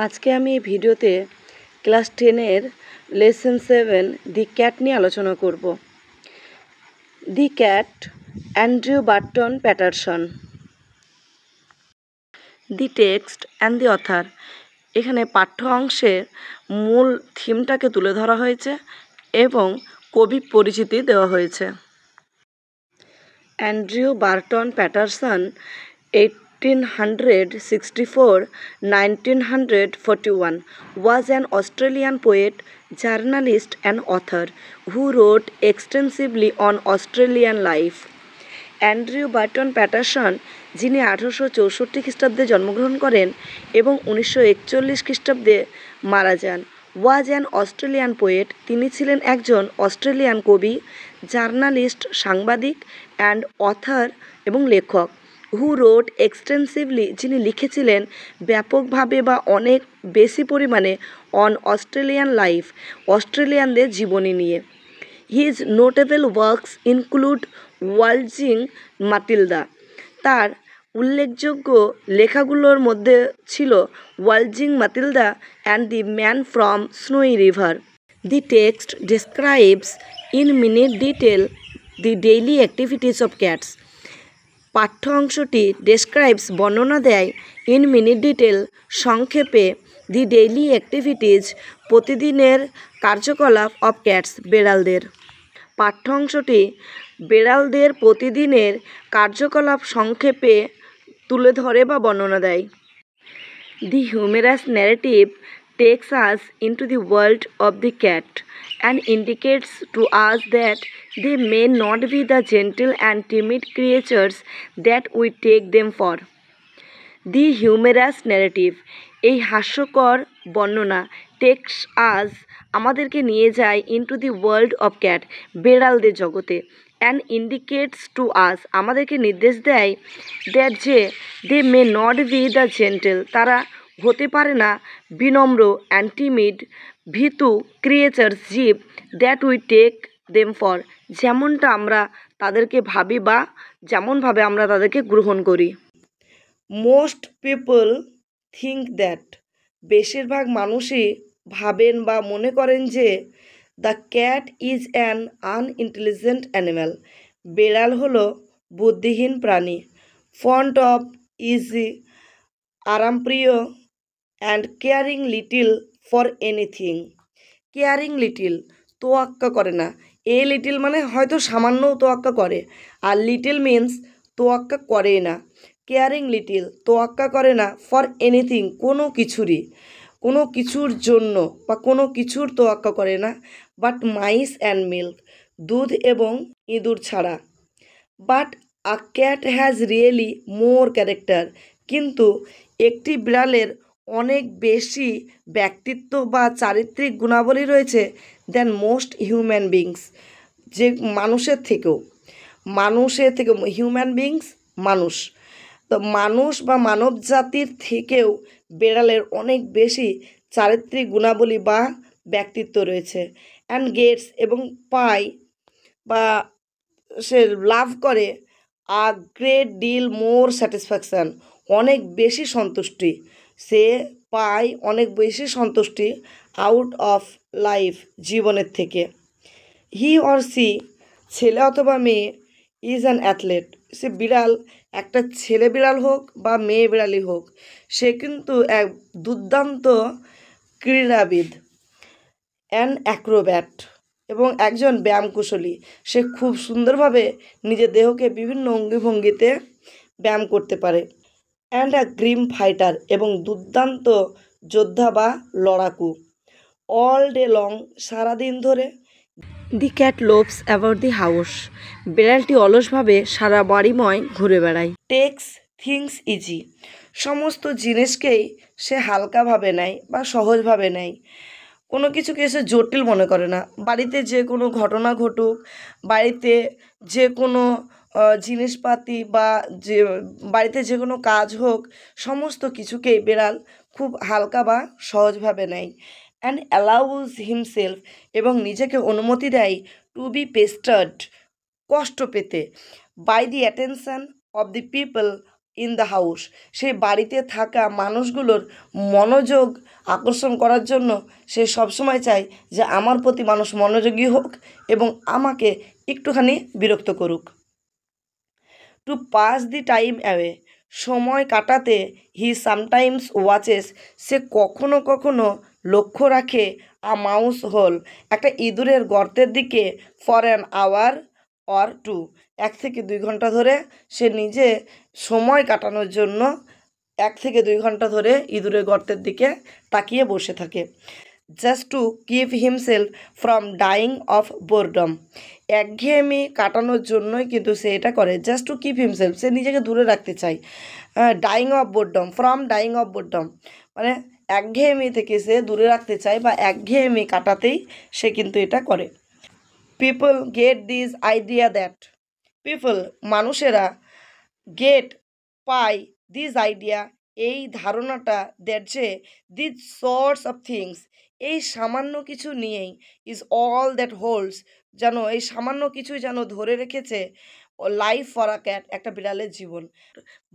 আজকে আমি এই ভিডিওতে ক্লাস 10-এর লেসন 7 দি ক্যাট নিয়ে আলোচনা করব। The cat, Andrew Barton Paterson. The text and the author. এখানে পাঠ্য অংশের মূল থিমটাকে তুলে ধরা হয়েছে এবং কবি পরিচিতি দেওয়া হয়েছে। Andrew Barton Paterson 1864-1941 was an Australian poet, journalist and author who wrote extensively on Australian life. Andrew Barton Paterson, যিনি 1864 খ্রিস্টাব্দে জন্মগ্রহণ করেন এবং 1941 খ্রিস্টাব্দে মারা যান, ওয়াজ অ্যান অস্ট্রেলিয়ান পোয়েট, তিনি ছিলেন একজন অস্ট্রেলিয়ান কবি, জার্নালিস্ট সাংবাদিক অ্যান্ড অথার এবং লেখক। হু রোট এক্সটেন্সিভলি, যিনি লিখেছিলেন ব্যাপকভাবে বা অনেক বেশি পরিমাণে অন অস্ট্রেলিয়ান লাইফ, অস্ট্রেলিয়ানদের জীবনী নিয়ে। His notable works include Waltzing Matilda. তার উল্লেখযোগ্য লেখাগুলোর মধ্যে ছিল Waltzing Matilda and the man from Snowy River. The text describes in minute detail the daily activities of cats. পাঠ্য অংশটি ডেসক্রাইবস বর্ণনা দেয় ইন মিনিট ডিটেল সংক্ষেপে দি ডেইলি অ্যাক্টিভিটিজ প্রতিদিনের কার্যকলাপ অফ ক্যাটস বেড়ালদের। পাঠ্য অংশটি বেড়ালদের প্রতিদিনের কার্যকলাপ সংক্ষেপে তুলে ধরে বা বর্ণনা দেয়। The humorous narrative takes us into the world of the cat and indicates to us that they may not be the gentle and timid creatures that we take them for. The humorous narrative, এই হাস্যকর বর্ণনা, text আস আমাদেরকে নিয়ে যায় into the world of cat বেড়ালদের জগতে, and indicates to us আমাদেরকে নির্দেশ দেয় দ্যাট যে they may not be the gentle তারা হতে পারে না বিনম্র, অ্যান্ড টিমিড ভীতু ক্রিয়েচার্স জীব, that we take them for যেমনটা আমরা তাদেরকে ভাবি বা যেমনভাবে আমরা তাদেরকে গ্রহণ করি। মোস্ট পিপল থিঙ্ক দ্যাট বেশিরভাগ মানুষই ভাবেন বা মনে করেন যে the cat is an unintelligent animal বেড়াল হলো বুদ্ধিহীন প্রাণী, ফন্ড অফ ইজি আরামপ্রিয় and caring little for anything. Caring little তোয়াক্কা করে না, এ লিটিল মানে হয়তো সামান্যও তোয়াক্কা করে, আর লিটিল মিন্স তোয়াক্কা করে না। কেয়ারিং লিটিল তোয়াক্কা করে না ফর এনিথিং কোনো কিছুরই, কোনো কিছুর জন্য বা কোনো কিছুর তোয়াক্কা করে না, বাট মাইস অ্যান্ড মিল্ক দুধ এবং ইঁদুর ছাড়া। But a cat has really more character কিন্তু একটি বিড়ালের অনেক বেশি ব্যক্তিত্ব বা চারিত্রিক গুণাবলী রয়েছে দ্যান মোস্ট হিউম্যান বিংস, যে মানুষের থেকেও হিউম্যান বিংস মানুষ, তো মানুষ বা মানব জাতির থেকেও বেড়ালের অনেক বেশি চারিত্রিক গুণাবলী বা ব্যক্তিত্ব রয়েছে। অ্যান্ড গেটস এবং পায় বা সে লাভ করে a great deal more satisfaction অনেক বেশি সন্তুষ্টি, সে পায় অনেক বেশি সন্তুষ্টি আউট অফ লাইফ জীবনের থেকে। হি অর সি ছেলে অথবা মেয়ে ইজ অ্যান অ্যাথলেট, সে বিড়াল একটা ছেলে বিড়াল হোক বা মেয়ে বিড়ালই হোক সে কিন্তু এক দুর্দান্ত ক্রীড়াবিদ, অ্যান অ্যাক্রোব্যাট এবং একজন ব্যায়ামকুশলী, সে খুব সুন্দরভাবে নিজের দেহকে বিভিন্ন অঙ্গিভঙ্গিতে ব্যায়াম করতে পারে। অ্যান্ড আ গ্রিম ফাইটার এবং দুর্দান্ত যোদ্ধা বা লড়াকু। অল ডে লং সারাদিন ধরে। The cat loafs about the house বিড়ালটি অলসভাবে সারা বাড়িময় ঘুরে বেড়ায়। টেক্স থিংস ইজি সমস্ত জিনিসকেই সে হালকাভাবে নেয় বা সহজভাবে নেয়, কোনো কিছুকে সে জটিল মনে করে না। বাড়িতে যে কোনো ঘটনা ঘটুক, বাড়িতে যে কোনো জিনিসপাতি বা যে বাড়িতে যে কোনো কাজ হোক সমস্ত কিছুকেই বেড়াল খুব হালকা বা সহজভাবে নেয়। অ্যান্ড অ্যালাউজ হিমসেলফ এবং নিজেকে অনুমতি দেয় টু বি পেস্টার্ড কষ্ট পেতে by the attention of the people in the house, সেই বাড়িতে থাকা মানুষগুলোর মনোযোগ আকর্ষণ করার জন্য সে সবসময় চায় যে আমার প্রতি মানুষ মনোযোগী হোক এবং আমাকে একটুখানি বিরক্ত করুক। To pass the time away, সময় কাটাতে হি সামটাইমস ওয়াচেস, সে কখনো কখনো লক্ষ্য রাখে আ মাউস হোল, একটা ইঁদুরের গর্তের দিকে for an hour or two, 1 থেকে 2 ঘন্টা ধরে সে নিজে সময় কাটানোর জন্য 1 থেকে 2 ঘন্টা ধরে ইঁদুরের গর্তের দিকে তাকিয়ে বসে থাকে। Just to keep himself from dying of boredom, একঘেয়েমি কাটানোর জন্যই কিন্তু সে এটা করে। জাস্ট টু কিপ হিমসেলফ, সে নিজেকে দূরে রাখতে চায়। Dying of boredom, from dying of boredom মানে একঘেয়েমি থেকে সে দূরে রাখতে চায় বা একঘেয়েমি কাটাতেই সে কিন্তু এটা করে। People get this idea that, people মানুষেরা গেট পায় দিস আইডিয়া এই ধারণাটা, দ্যাট যে দিস সর্টস অফ থিংস এই সামান্য কিছু নিয়েই ইজ অল দ্যাট হোল্ডস, যেন এই সামান্য কিছুই যেন ধরে রেখেছে লাইফ ফর আ ক্যাট, একটা বিড়ালের জীবন।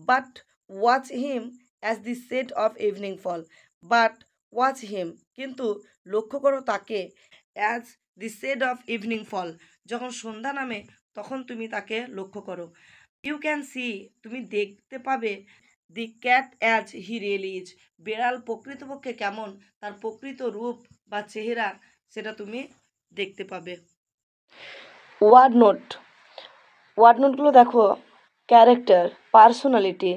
But watch him as the set of evening fall, but watch him কিন্তু লক্ষ্য করো তাকে, as the shade of evening fall যখন সন্ধ্যা নামে তখন তুমি তাকে লক্ষ্য করো। ইউ ক্যান সি তুমি দেখতে পাবে, the cat as he really is, বেড়াল প্রকৃতপক্ষে কেমন তার প্রকৃত রূপ বা চেহারা সেটা তুমি দেখতে পাবে। ওয়ার্ড নোট, ওয়ার্ড নোটগুলো দেখো। ক্যারেক্টার, পার্সোনালিটি,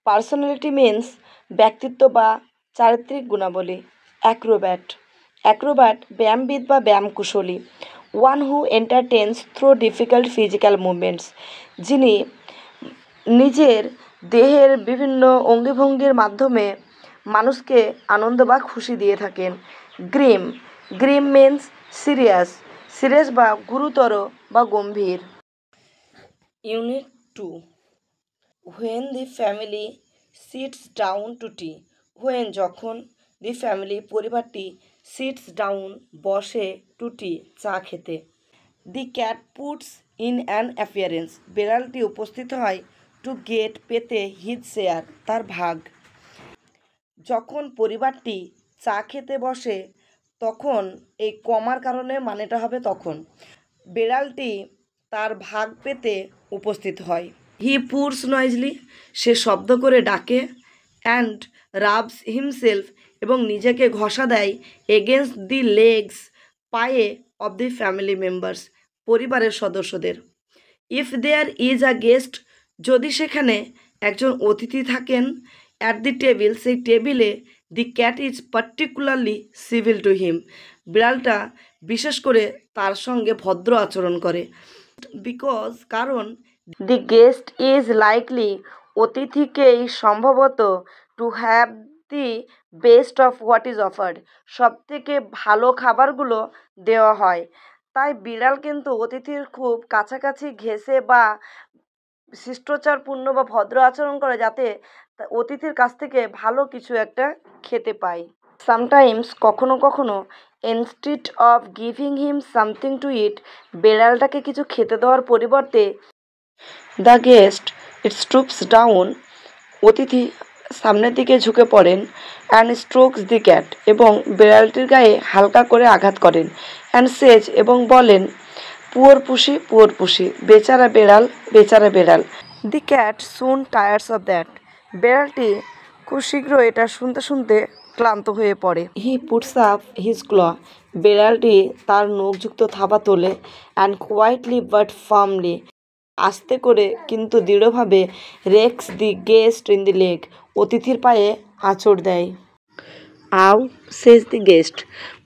পার্সোনালিটি মিন্স ব্যক্তিত্ব বা চারিত্রিক গুণাবলী। অ্যাক্রোব্যাট, অ্যাক্রোব্যাট ব্যায়ামবিদ বা ব্যায়ামকুশলী। One who entertains through difficult physical movements, যিনি নিজের দেহের বিভিন্ন অঙ্গিভঙ্গির মাধ্যমে মানুষকে আনন্দ বা খুশি দিয়ে থাকেন। Grim, grim means serious, serious বা গুরুতর বা গম্ভীর। Unit 2, when the family sits down to tea, when যখন, দি ফ্যামিলি পরিবারটি, সিটস ডাউন বসে, টু টি চা খেতে। The cat puts in an appearance, বেড়ালটি উপস্থিত হয়, টু গেট পেতে, হিজ শেয়ার তার ভাগ। যখন পরিবারটি চা খেতে বসে তখন এই কমার কারণে মানেটা হবে তখন, বেড়ালটি তার ভাগ পেতে উপস্থিত হয়। হি পুটস নয়েজলি, সে শব্দ করে ডাকে। অ্যান্ড রাবস হিমসেলফ, এবং নিজেকে ঘষা দেয়, এগেনস্ট দি লেগস পায়ে, অফ দি ফ্যামিলি মেম্বার্স পরিবারের সদস্যদের। If there is a guest, যদি সেখানে একজন অতিথি থাকেন, অ্যাট দি টেবিল সেই টেবিলে, the cat is particularly civil to him, বিড়ালটা বিশেষ করে তার সঙ্গে ভদ্র আচরণ করে। বিকজ কারণ, দি গেস্ট ইজ লাইকলি অতিথিকেই সম্ভবত, to have the best of what is offered সবথেকে ভালো খাবারগুলো দেওয়া হয়। তাই বিড়াল কিন্তু অতিথির খুব কাছাকাছি ঘেঁষে বা শিষ্টাচারপূর্ণ বা ভদ্র আচরণ করে, যাতে অতিথির কাছ থেকে ভালো কিছু একটা খেতে পায়। সামটাইমস কখনো কখনো, instead of giving him something to eat, বেড়ালটাকে কিছু খেতে দেওয়ার পরিবর্তে, দ্য গেস্ট স্টুপস ডাউন, অতিথি সামনের দিকে ঝুঁকে পড়েন, অ্যান্ড স্ট্রোকস দি ক্যাট, এবং বেড়ালটির গায়ে হালকা করে আঘাত করেন, অ্যান্ড সেজ, এবং বলেন, পুয়োর পুষি, পুয়োর পুষি, বেচারা বেড়াল, বেচারা বেড়াল। The cat soon tires of that, বেড়ালটি খুব শীঘ্র এটা শুনতে শুনতে ক্লান্ত হয়ে পড়ে। He puts up his claw, বেড়ালটি তার নখযুক্ত থাবা তোলে, অ্যান্ড কোয়াইটলি বাট ফার্মলি, আস্তে করে কিন্তু দৃঢ়ভাবে, Rex the guest in the leg, অতিথির পায়ে আঁচড় দেয়। আও সেজ দি গেস্ট,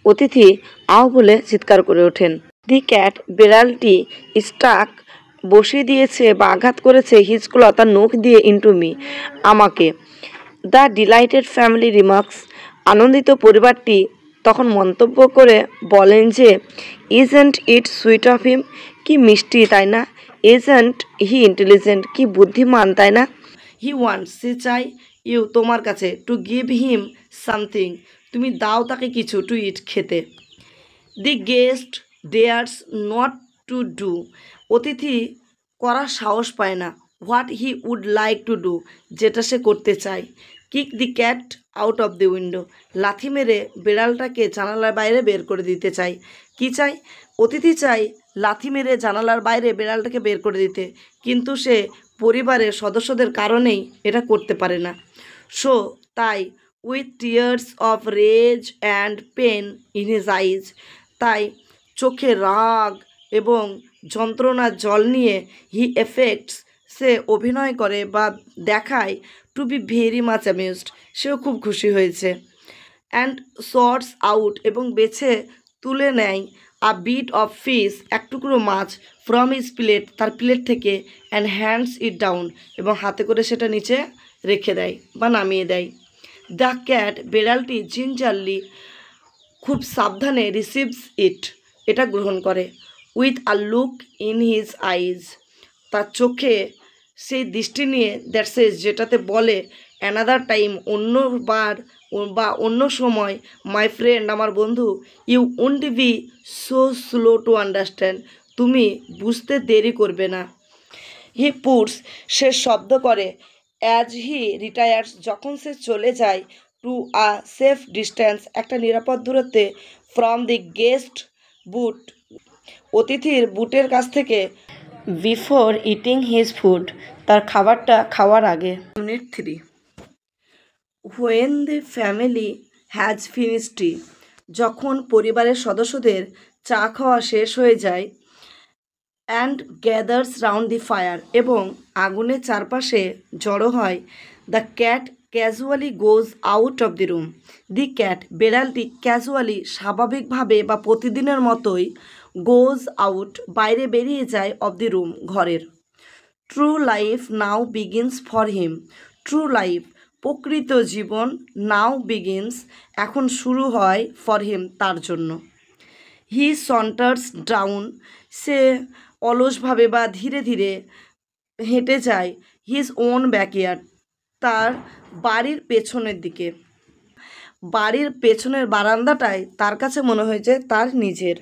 অতিথি আও বলে চিৎকার করে ওঠেন। দি ক্যাট, বেড়ালটি স্টাক বসিয়ে দিয়েছে বা আঘাত করেছে, হিজ ক্ল তার নখ দিয়ে, ইন্টু মি আমাকে। দ্য ডিলাইটেড ফ্যামিলি রিমার্কস, আনন্দিত পরিবারটি তখন মন্তব্য করে বলেন যে, isn't it sweet of him, কি মিষ্টি তাই না, ইজন্ট হি ইন্টেলিজেন্ট, কি বুদ্ধিমান তাই না, হি ওয়ান্টস, সে চাই, ইউ তোমার কাছে, টু গিভ হিম সামথিং, তুমি দাও তাকে কিছু, টু ইট খেতে। The guest dares not to do, অতিথি করার সাহস পায় না, what he would like to do, যেটা সে করতে চায়। Kick the cat out of the window, লাথি মেরে বিড়ালটাকে জানালার বাইরে বের করে দিতে চায়। কি চাই? অতিথি চাই লাথি মেরে জানালার বাইরে বিড়ালটাকে বের করে দিতে, কিন্তু সে পরিবারের সদস্যদের কারণেই এটা করতে পারে না। সো তাই with tears of rage and pain in his eyes, তাই চোখে রাগ এবং যন্ত্রণার জল নিয়ে হি এফেক্টস, সে অভিনয় করে বা দেখায় to be very much amused, সেও খুব খুশি হয়েছে। অ্যান্ড শর্টস আউট, এবং বেছে তুলে নেয় আ বিট অফ ফিশ, এক টুকরো মাছ, ফ্রম হিজ প্লেট, তার প্লেট থেকে, অ্যান্ড হ্যান্ডস ইট ডাউন, এবং হাতে করে সেটা নিচে রেখে দেয় বা নামিয়ে দেয়। দ্য ক্যাট, বেড়ালটি জিঞ্জারলি, খুব সাবধানে, রিসিভস ইট, এটা গ্রহণ করে। With a look in his আইজ, তার চোখে সেই দৃষ্টি নিয়ে, দ্যাট সেজ, যেটাতে বলে অ্যানাদার টাইম, অন্যবার বা অন্য সময়, মাই ফ্রেন্ড, আমার বন্ধু, you won't be so slow to understand, তুমি বুঝতে দেরি করবে না। হি পুটস, সে শব্দ করে, অ্যাজ হি রিটায়ার্স, যখন সে চলে যায়, টু আ সেফ ডিস্ট্যান্স, একটা নিরাপদ দূরত্বে, ফ্রম দি গেস্ট বুট, অতিথির বুটের কাছ থেকে, বিফোর ইটিং হিজ ফুড, তার খাবারটা খাওয়ার আগে। Unit 3, when the family has finished tea, যখন পরিবারের সদস্যদের চা খাওয়া শেষ হয়ে যায়, and gathers round the fire, এবং আগুনের চারপাশে জড়ো হয়, the cat casually goes out of the room, the cat, বেড়ালটি, ক্যাজুয়ালি, স্বাভাবিকভাবে বা প্রতিদিনের মতোই, গোজ আউট, বাইরে বেরিয়ে যায়, অফ দি রুম, ঘরের। True life now begins for him, true life, প্রকৃত জীবন, নাও বিগিনস, এখন শুরু হয়, ফর হিম, তার জন্য। হি সন্টার্স ডাউন, সে অলসভাবে বা ধীরে ধীরে হেঁটে যায়, হিজ ওন ব্যাকইয়ার্ড, তার বাড়ির পেছনের দিকে। বাড়ির পেছনের বারান্দাটায় তার কাছে মনে হয়েছে তার নিজের।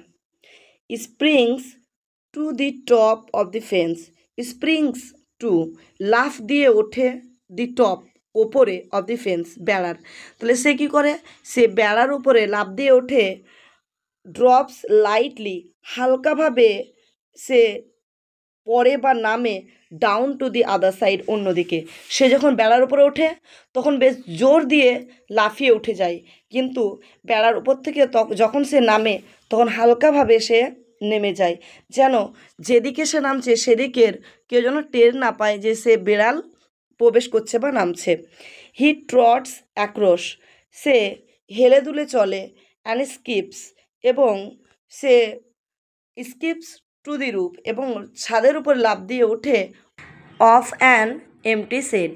Springs to the top of the fence, springs to, লাফ দিয়ে ওঠে, দি টপ, ওপরে, অফ দি ফেন্স, বেড়ার। তাহলে সে কী করে? সে বেড়ার উপরে লাফ দিয়ে ওঠে, ড্রপস লাইটলি, হালকাভাবে সে পড়ে বা নামে, down to the other side, অন্যদিকে। সে যখন বেড়ার উপরে ওঠে তখন বেশ জোর দিয়ে লাফিয়ে উঠে যায়, কিন্তু বেড়ার উপর থেকে যখন সে নামে তখন হালকাভাবে সে নেমে যায়, যেন যেদিকে সে নামছে সেদিকের কেউ যেন টের না পায় যে সে বেড়াল প্রবেশ করছে বা নামছে। হি ট্রটস অ্যাক্রস, সে হেলে দুলে চলে, অ্যান্ড স্কিপস, এবং সে স্কিপস টু দি রুফ, এবং ছাদের উপর লাফ দিয়ে ওঠে, অফ অ্যান এমটি শেড,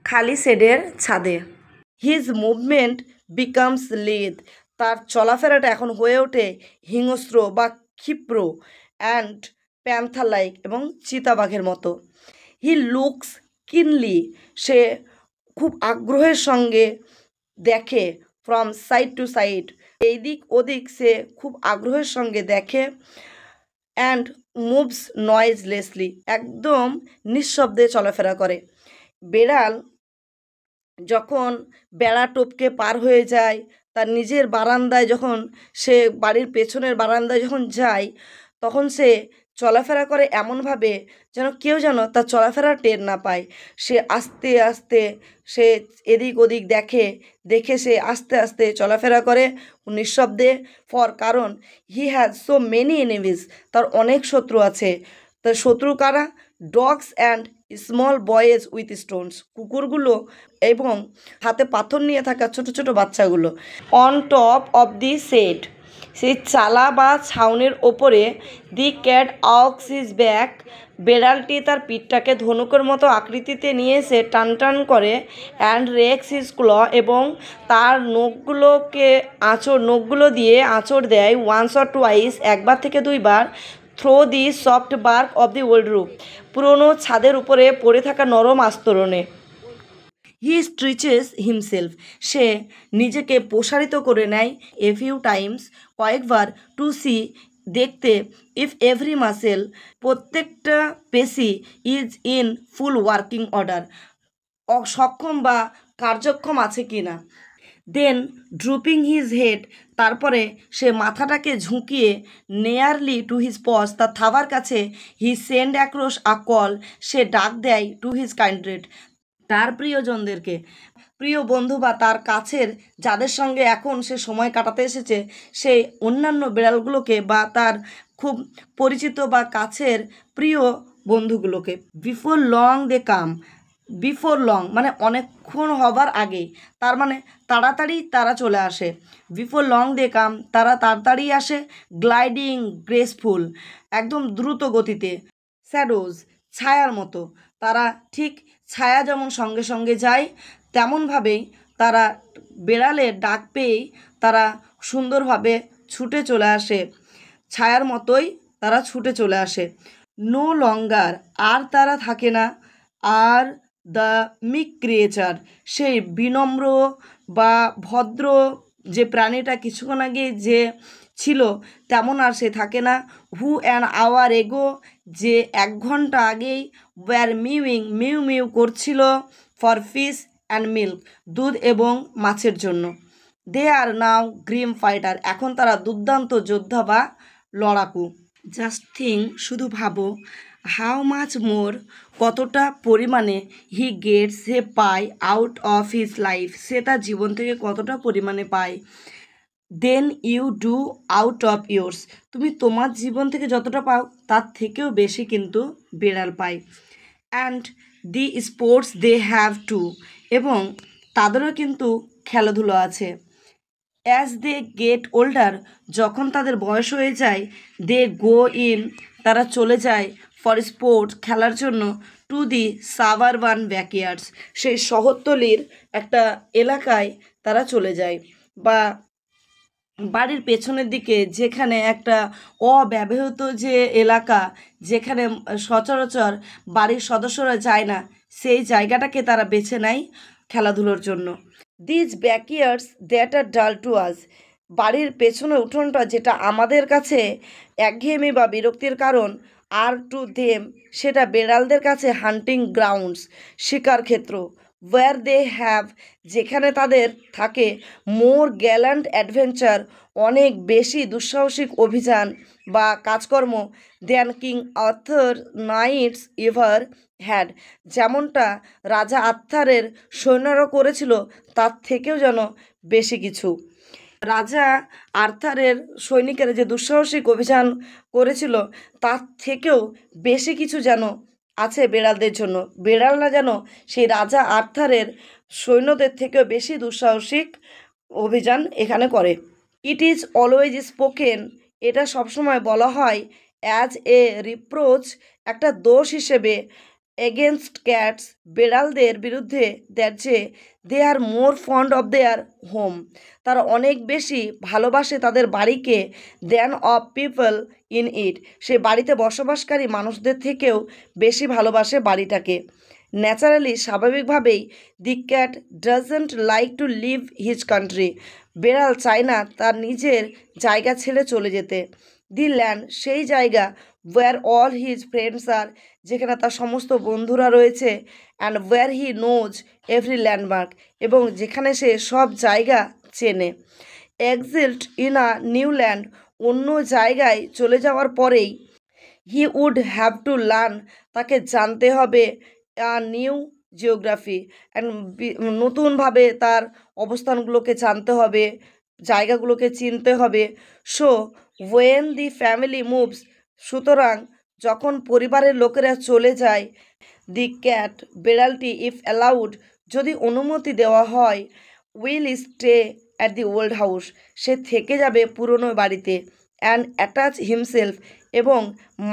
খালি শেডের ছাদে। হিজ মুভমেন্ট বিকামস লিথ, তার চলাফেরাটা এখন হয়ে ওঠে হিংস্র বা ক্ষিপ্র, অ্যান্ড প্যান্থার লাইক, এবং চিতাবাঘের মতো। হি লুকস কিনলি, সে খুব আগ্রহের সঙ্গে দেখে, ফ্রম সাইড টু সাইড, এই দিক ওদিক সে খুব আগ্রহের সঙ্গে দেখে, অ্যান্ড মুভস নয়েজলেসলি, একদম নিঃশব্দে চলাফেরা করে। বেড়াল যখন বেড়া টপকে পার হয়ে যায়, তার নিজের বারান্দায় যখন সে বাড়ির পেছনের বারান্দায় যখন যায়, তখন সে চলাফেরা করে এমনভাবে যেন কেউ যেন তার চলাফেরা টের না পায়। সে আস্তে আস্তে সে এদিক ওদিক দেখে, দেখে সে আস্তে আস্তে চলাফেরা করে নিঃশব্দে, কারণ he has so many enemies, তার অনেক শত্রু আছে। তার শত্রু কারা? Dogs and small boys with stones, কুকুরগুলো এবং হাতে পাথর নিয়ে থাকা ছোট ছোট বাচ্চাগুলো। On top of the shed, সেই চালা বা ছাউনির ওপরে, the cat arches his back, বেড়ালটি তার পিঠটাকে ধনুকের মতো আকৃতিতে নিয়ে এসে টান টান করে, অ্যান্ড রেক্স হিজ ক্ল, এবং তার নখগুলো দিয়ে আঁচড় দেয়, ওয়ান্স অর টুয়াইস, একবার থেকে দুইবার, throw the soft bark of the old roof, পুরনো ছাদের উপরে পড়ে থাকা নরম আস্তরণে। হি স্ট্রিচেস হিমসেলফ, সে নিজেকে প্রসারিত করে নেয়, এ ফিউ টাইমস, কয়েকবার, টু সি দেখতে ইফ এভরি মাসেল, প্রত্যেকটা পেশি is in full working order, সক্ষম বা কার্যক্ষম আছে কি না। দেন ড্রুপিং হিজ হেড, তারপরে সে মাথাটাকে ঝুঁকিয়ে নেয়ারলি টু হিজ পজ, তার থাবার কাছে, হি সেন্ড অ্যাক্রস আ কল, সে ডাক দেয় টু হিজ কাইন্ড্রেড, তার প্রিয়জনদেরকে, প্রিয় বন্ধু বা তার কাছের যাদের সঙ্গে এখন সে সময় কাটাতে এসেছে সেই অন্যান্য বিড়ালগুলোকে বা তার খুব পরিচিত বা কাছের প্রিয় বন্ধুগুলোকে। বিফোর লং দে কাম, বিফোর লং মানে অনেকক্ষণ হবার আগেই, তার মানে তাড়াতাড়ি তারা চলে আসে। বিফোর লং দে কাম, তারা তাড়াতাড়ি আসে। গ্লাইডিং গ্রেসফুল, একদম দ্রুত গতিতে। শ্যাডোজ, ছায়ার মতো, তারা ঠিক ছায়া যেমন সঙ্গে সঙ্গে যায় তেমনভাবেই তারা বেড়ালের ডাক পেয়েই তারা সুন্দরভাবে ছুটে চলে আসে, ছায়ার মতোই তারা ছুটে চলে আসে। নো লঙ্গার, আর তারা থাকে না। আর দ্য মিক ক্রিয়েচার, সেই বিনম্র বা ভদ্র যে প্রাণীটা কিছুক্ষণ আগে যে ছিল তেমন আর সে থাকে না। হু অ্যান আওয়ার এগো, যে 1 ঘন্টা আগেই ওয়্যার মিউইং, মিউ মিউ করছিল ফর ফিশ অ্যান্ড মিল্ক, দুধ এবং মাছের জন্য। দে আর নাও গ্রিম ফাইটার, এখন তারা দুর্দান্ত যোদ্ধা বা লড়াকু। জাস্ট থিঙ্ক, শুধু ভাবো, হাউ মাচ মোর, কতটা পরিমাণে, হি গেটস, সে পায়, আউট অফ হিজ লাইফ, সে তার জীবন থেকে কতটা পরিমাণে পায়। Then you do out of yours, তুমি তোমার জীবন থেকে যতটা পাও তার থেকেও বেশি কিন্তু বিড়াল পায়। And the sports they have to, এবং তাদেরও কিন্তু খেলাধুলো আছে। অ্যাজ দে গেট ওল্ডার, যখন তাদের বয়স হয়ে যায়, দে গো ইন, তারা চলে যায় ফর স্পোর্টস, খেলার জন্য, টু দি সাবারবান ব্যাকইয়ার্ডস, সেই শহরতলির একটা এলাকায় তারা চলে যায়, বা বাড়ির পেছনের দিকে যেখানে একটা অব্যবহৃত যে এলাকা, যেখানে সচরাচর বাড়ির সদস্যরা যায় না, সেই জায়গাটাকে তারা বেছে নেয় খেলাধুলোর জন্য। দিজ ব্যাকইয়ার্ডস দ্যাট আর ডাল টু আস, বাড়ির পেছনে উঠোনটা যেটা আমাদের কাছে একঘেয়েমি বা বিরক্তির কারণ, আর টু দেম, সেটা বেড়ালদের কাছে হান্টিং গ্রাউন্ডস, শিকার ক্ষেত্র। ওয়্যার দে হ্যাভ, যেখানে তাদের থাকে, মোর গ্যালান্ট অ্যাডভেঞ্চার, অনেক বেশি দুঃসাহসিক অভিযান বা কাজকর্ম, than King Arthur knights ever had, যেমনটা রাজা আর্থারের সৈন্যরা করেছিল তার থেকেও যেন বেশি কিছু। রাজা আর্থারের সৈনিকেরা যে দুঃসাহসিক অভিযান করেছিল তার থেকেও বেশি কিছু যেন আছে বেড়ালদের জন্য, বেড়ালরা যেন সেই রাজা আর্থারের সৈন্যদের থেকেও বেশি দুঃসাহসিক অভিযান এখানে করে। ইট ইজ অলওয়েজ স্পোকেন, এটা সবসময় বলা হয়, অ্যাজ এ রিপ্রোচ, একটা দোষ হিসেবে, এগেনস্ট ক্যাটস, বেড়ালদের বিরুদ্ধে, দ্যাট যে they are more fond of their home, তারা অনেক বেশি ভালোবাসে তাদের বাড়িকে, than of people in it, সে বাড়িতে বসবাসকারী মানুষদের থেকেও বেশি ভালোবাসে বাড়িটাকে। ন্যাচারালি, স্বাভাবিকভাবেই, the cat doesn't like to leave his country, বেড়াল চায় না তার নিজের জায়গা ছেড়ে চলে যেতে। দি ল্যান্ড, সেই জায়গা, where all his friends are, যেখানে তার সমস্ত বন্ধুরা রয়েছে, and where he knows every landmark, এবং যেখানে সে সব জায়গা চেনে। Exiled in a new land, অন্য জায়গায় চলে যাওয়ার পরেই, he would have to learn, তাকে জানতে হবে, আ নিউ জিওগ্রাফি, অ্যান্ড নতুনভাবে তার অবস্থানগুলোকে জানতে হবে, জায়গাগুলোকে চিনতে হবে। So when the family moves, সুতরাং যখন পরিবারের লোকেরা চলে যায়, দি ক্যাট, বেড়ালটি, ইফ অ্যালাউড, যদি অনুমতি দেওয়া হয়, will stay at the old house, সে থেকে যাবে পুরনো বাড়িতে, অ্যান্ড অ্যাটাচ হিমসেলফ, এবং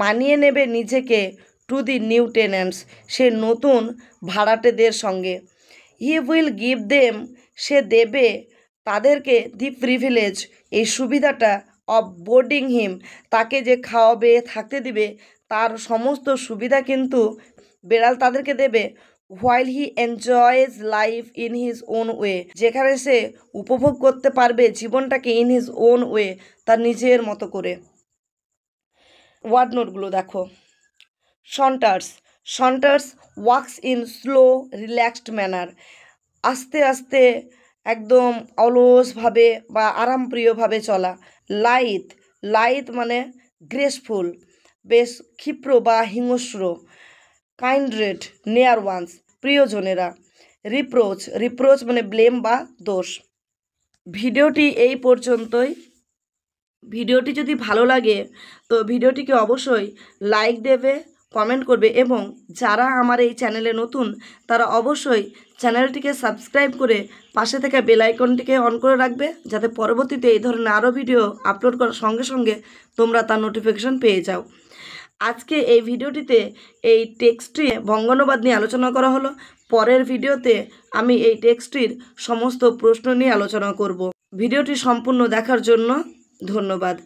মানিয়ে নেবে নিজেকে, টু দি নিউ টেন্যান্টস, সে নতুন ভাড়াটেদের সঙ্গে। হি উইল গিভ দেম, সে দেবে তাদেরকে, দি প্রিভিলেজ, এই সুবিধাটা, অফ বোর্ডিং হিম, তাকে যে খাওয়াবে, থাকতে দিবে, তার সমস্ত সুবিধা কিন্তু বেড়াল তাদেরকে দেবে। While he enjoys life in his own way, যেখানে সে উপভোগ করতে পারবে জীবনটাকে ইন হিজ ওন ওয়ে, তার নিজের মতো করে। ওয়ার্ড নোটগুলো দেখো। Saunters, saunters walks in slow relaxed manner, আস্তে আস্তে একদম অলসভাবে বা আরামপ্রিয়ভাবে চলা। লাইথ, লাইথ মানে গ্রেসফুল, বেশ ক্ষিপ্র বা হিংস্র। কাইন্ড্রেড, নেয়ার ওয়ান্স, প্রিয়জনেরা। রিপ্রোচ, রিপ্রোচ মানে ব্লেম বা দোষ। ভিডিওটি এই পর্যন্তই। ভিডিওটি যদি ভালো লাগে তো ভিডিওটিকে অবশ্যই লাইক দেবে, কমেন্ট করবে এবং যারা আমার এই চ্যানেলে নতুন তারা অবশ্যই চ্যানেলটিকে সাবস্ক্রাইব করে পাশে থাকা বেল আইকনটিকে অন করে রাখবে, যাতে পরবর্তীতে এই ধরনের আরও ভিডিও আপলোড করার সঙ্গে সঙ্গে তোমরা তার নোটিফিকেশন পেয়ে যাও। আজকে এই ভিডিওটিতে এই টেক্সটটি বঙ্গানুবাদ নিয়ে আলোচনা করা হলো। পরের ভিডিওতে আমি এই টেক্সটটির সমস্ত প্রশ্ন নিয়ে আলোচনা করব। ভিডিওটি সম্পূর্ণ দেখার জন্য ধন্যবাদ।